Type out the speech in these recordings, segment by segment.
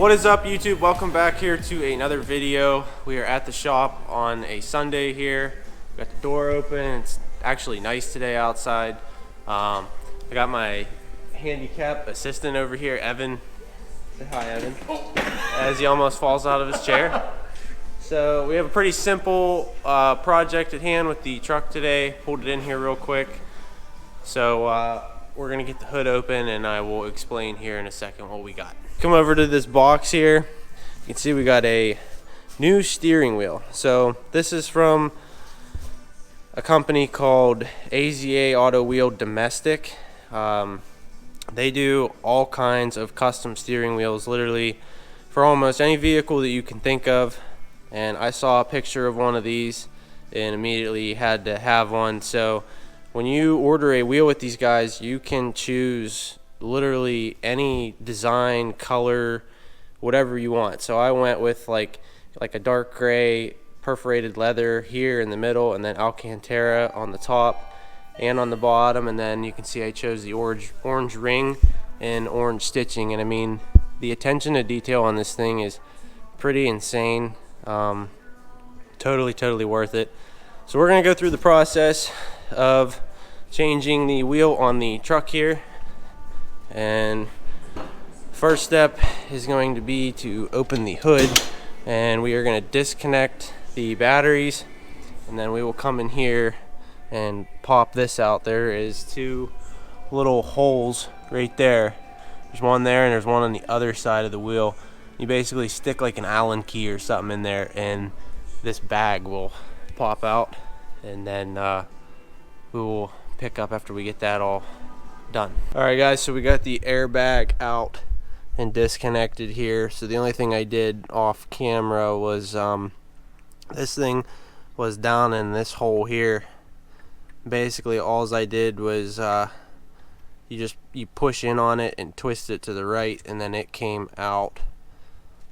What is up, YouTube? Welcome back here to another video. We are at the shop on a Sunday here. Got the door open. It's actually nice today outside. I got my handicap assistant over here, Evan. Say hi, Evan. As he almost falls out of his chair. So we have a pretty simple project at hand with the truck today. Pulled it in here real quick. So we're gonna get the hood open and I will explain here in a second what we got. Come over to this box here. You can see we got a new steering wheel. So this is from a company called AZA Auto Wheel Domestic. They do all kinds of custom steering wheels, literally for almost any vehicle that you can think of. And I saw a picture of one of these and immediately had to have one. So when you order a wheel with these guys, you can choose literally any design, color, whatever you want. So I went with like a dark gray perforated leather here in the middle, and then Alcantara on the top and on the bottom. And then you can see I chose the orange ring and orange stitching. And I mean, the attention to detail on this thing is pretty insane. Totally worth it. So we're gonna go through the process of changing the wheel on the truck here. And first step is going to be to open the hood, and we are going to disconnect the batteries, and then we will come in here and pop this out. There is two little holes right there. There's one there and there's one on the other side of the wheel. You basically stick like an Allen key or something in there and this bag will pop out, and then we will pick up after we get that all done. Alright guys, so we got the airbag out and disconnected here. So the only thing I did off camera was this thing was down in this hole here. Basically all I did was you push in on it and twist it to the right, and then it came out.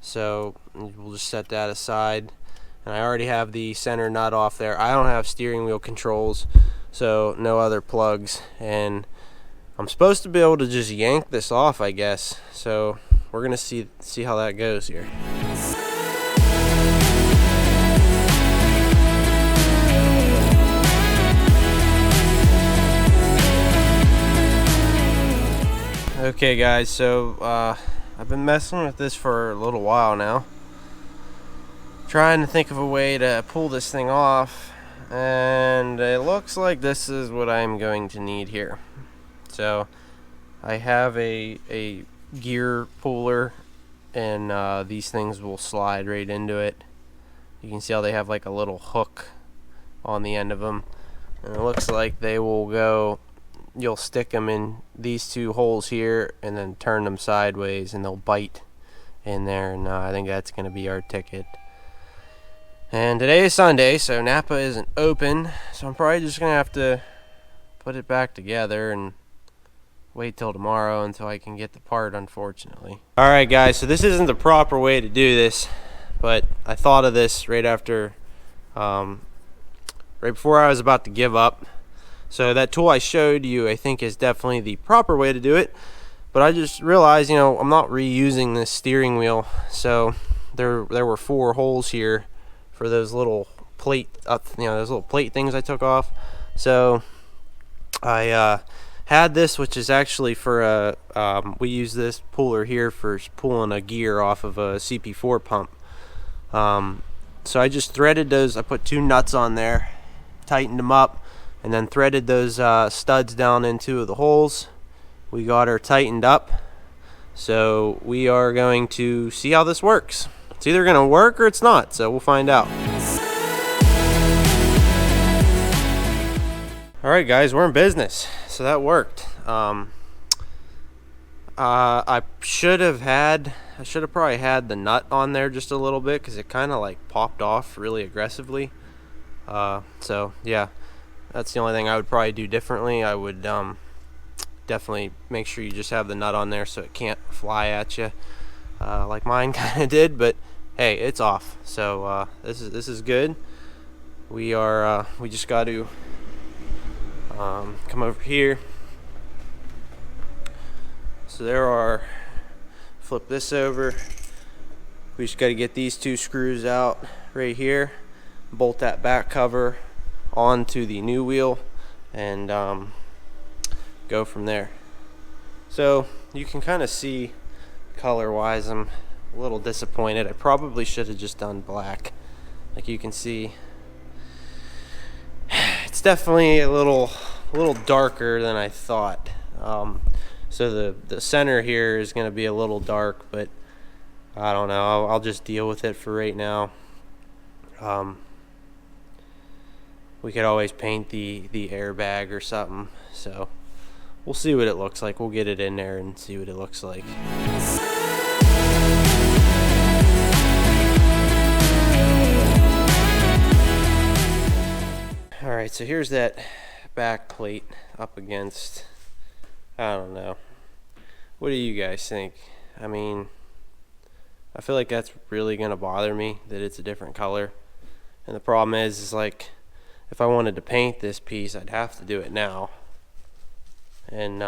So we'll just set that aside. And I already have the center nut off there. I don't have steering wheel controls, so no other plugs, and I'm supposed to be able to just yank this off, I guess. So we're gonna see how that goes here. Okay guys, so I've been messing with this for a little while now, trying to think of a way to pull this thing off, and it looks like this is what I'm going to need here. So I have a gear puller, and these things will slide right into it. You can see how they have like a little hook on the end of them, and it looks like they will go, you'll stick them in these two holes here and then turn them sideways and they'll bite in there, and I think that's going to be our ticket. And today is Sunday, so Napa isn't open, so I'm probably just going to have to put it back together and wait till tomorrow until I can get the part, unfortunately. Alright guys, so this isn't the proper way to do this, but I thought of this right after, right before I was about to give up. So that tool I showed you, I think, is definitely the proper way to do it, but I just realized, you know, I'm not reusing this steering wheel. So there were 4 holes here for those little plate, those little plate things I took off. So I had this, which is actually for a we use this puller here for pulling a gear off of a CP4 pump. So I just threaded those. I put 2 nuts on there, tightened them up, and then threaded those studs down into the holes. We got her tightened up, so we are going to see how this works. It's either going to work or it's not, so we'll find out. Alright guys, we're in business. So that worked. I should have probably had the nut on there just a little bit, because it kind of like popped off really aggressively. So yeah, that's the only thing I would probably do differently. I would definitely make sure you just have the nut on there so it can't fly at you like mine kind of did. But hey, it's off, so this is good. We just got to come over here. So there are, flip this over. We just got to get these 2 screws out right here, bolt that back cover onto the new wheel, and go from there. So you can kind of see color wise I'm a little disappointed. I probably should have just done black. Like you can see, it's definitely a little darker than I thought. So the center here is going to be a little dark, but I don't know. I'll just deal with it for right now. We could always paint the airbag or something. So we'll see what it looks like. We'll get it in there and see what it looks like. Alright, so here's that back plate up against, I don't know. What do you guys think? I mean, I feel like that's really going to bother me, that it's a different color. And the problem is like, if I wanted to paint this piece, I'd have to do it now. And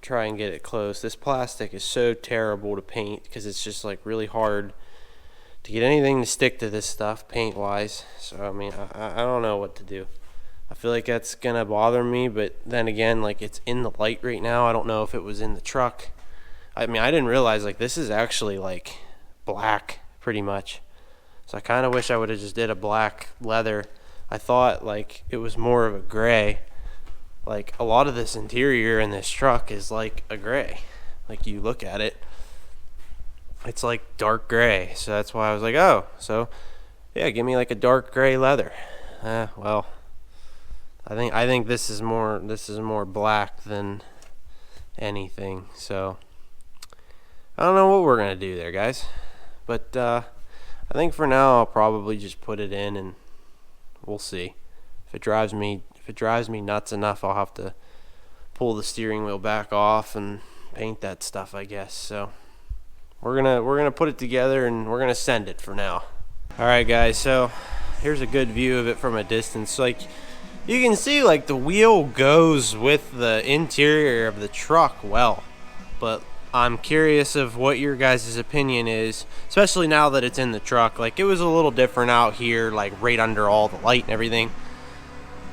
try and get it close. This plastic is so terrible to paint because it's just like really hard to get anything to stick to this stuff paint-wise. So, I mean, I don't know what to do. I feel like that's going to bother me, but then again, like it's in the light right now. I don't know if it was in the truck. I mean, I didn't realize like this is actually like black pretty much, so I kind of wish I would have just did a black leather. I thought like it was more of a gray. Like a lot of this interior in this truck is like a gray. Like you look at it, it's like dark gray. So that's why I was like, oh, so yeah, give me like a dark gray leather. Well, I think this is more black than anything. So I don't know what we're gonna do there, guys. But I think for now I'll probably just put it in and we'll see. If it drives me nuts enough, I'll have to pull the steering wheel back off and paint that stuff, I guess. So we're gonna put it together and we're gonna send it for now. All right, guys. So here's a good view of it from a distance. Like you can see, like the wheel goes with the interior of the truck well, but I'm curious of what your guys' opinion is, especially now that it's in the truck. Like it was a little different out here, like right under all the light and everything.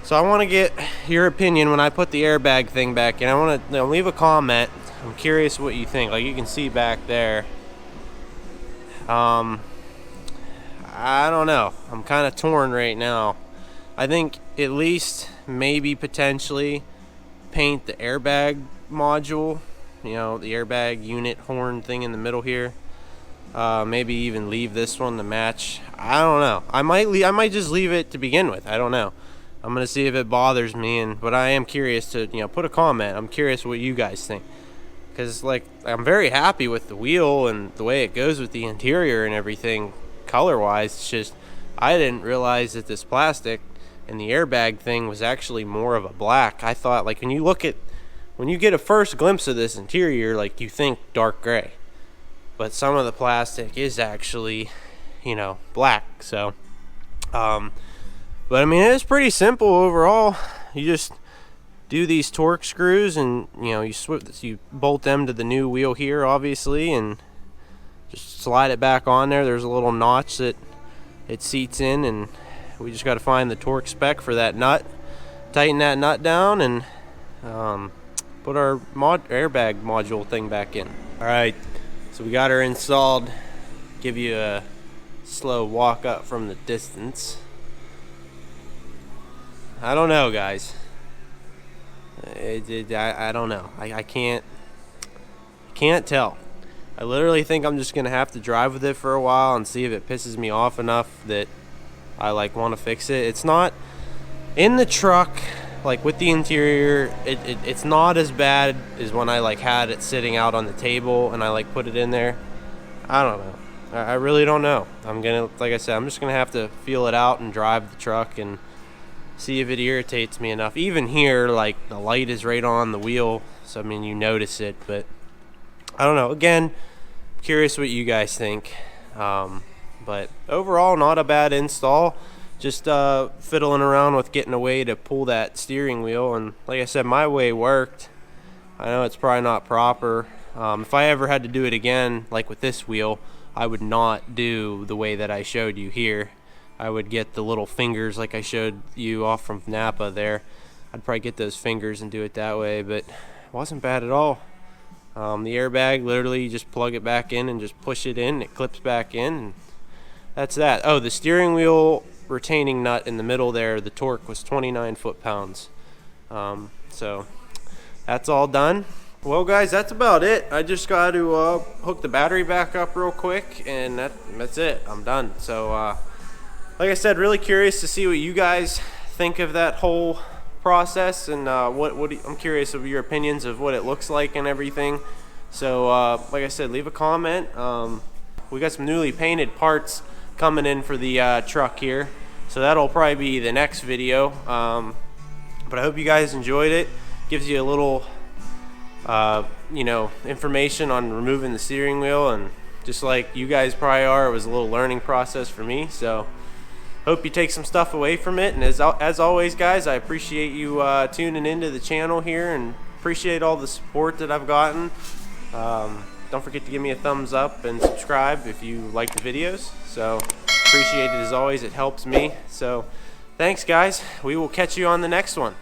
So I want to get your opinion when I put the airbag thing back in. I want to leave a comment. I'm curious what you think. Like you can see back there. I don't know. I'm kind of torn right now. I think at least maybe potentially paint the airbag module. You know, the airbag unit horn thing in the middle here. Maybe even leave this one to match. I don't know. I might just leave it to begin with. I don't know. I'm gonna see if it bothers me, but I am curious to, you know, put a comment. I'm curious what you guys think, because like I'm very happy with the wheel and the way it goes with the interior and everything color-wise. It's just I didn't realize that this plastic and the airbag thing was actually more of a black. I thought like when you get a first glimpse of this interior, like you think dark gray, but some of the plastic is actually, you know, black. So but I mean, it's pretty simple overall. You just do these torque screws and, you know, you bolt them to the new wheel here, obviously, and just slide it back on there. There's a little notch that it seats in, and we just got to find the torque spec for that nut, tighten that nut down, and put our airbag module thing back in. All right, so we got her installed. Give you a slow walk up from the distance. I don't know, guys. I don't know. I can't tell. I literally think I'm just gonna have to drive with it for a while and see if it pisses me off enough that I like want to fix it. It's not in the truck, like with the interior. It's not as bad as when I like had it sitting out on the table and I like put it in there. I don't know. I really don't know. Like I said, I'm just gonna have to feel it out and drive the truck and see if it irritates me enough. Even here, like the light is right on the wheel, so I mean you notice it, but I don't know. Again, curious what you guys think. But overall, not a bad install. Just fiddling around with getting a way to pull that steering wheel, and like I said, my way worked. I know it's probably not proper. If I ever had to do it again, like with this wheel, I would not do the way that I showed you here. I would get the little fingers like I showed you off from Napa there. I'd probably get those fingers and do it that way, but it wasn't bad at all. The airbag, literally you just plug it back in and just push it in, it clips back in, and that's that. Oh, the steering wheel retaining nut in the middle there, the torque was 29 foot-pounds. So that's all done. Well guys, that's about it. I just got to hook the battery back up real quick, and that's it. I'm done. So like I said, really curious to see what you guys think of that whole process, and I'm curious of your opinions of what it looks like and everything. So like I said, leave a comment. We got some newly painted parts coming in for the truck here, so that'll probably be the next video. But I hope you guys enjoyed it. Gives you a little you know, information on removing the steering wheel, and just like you guys probably are, it was a little learning process for me. So hope you take some stuff away from it, and as always guys, I appreciate you tuning into the channel here, and appreciate all the support that I've gotten. Don't forget to give me a thumbs up and subscribe if you like the videos. So appreciate it as always, it helps me. So thanks guys, we will catch you on the next one.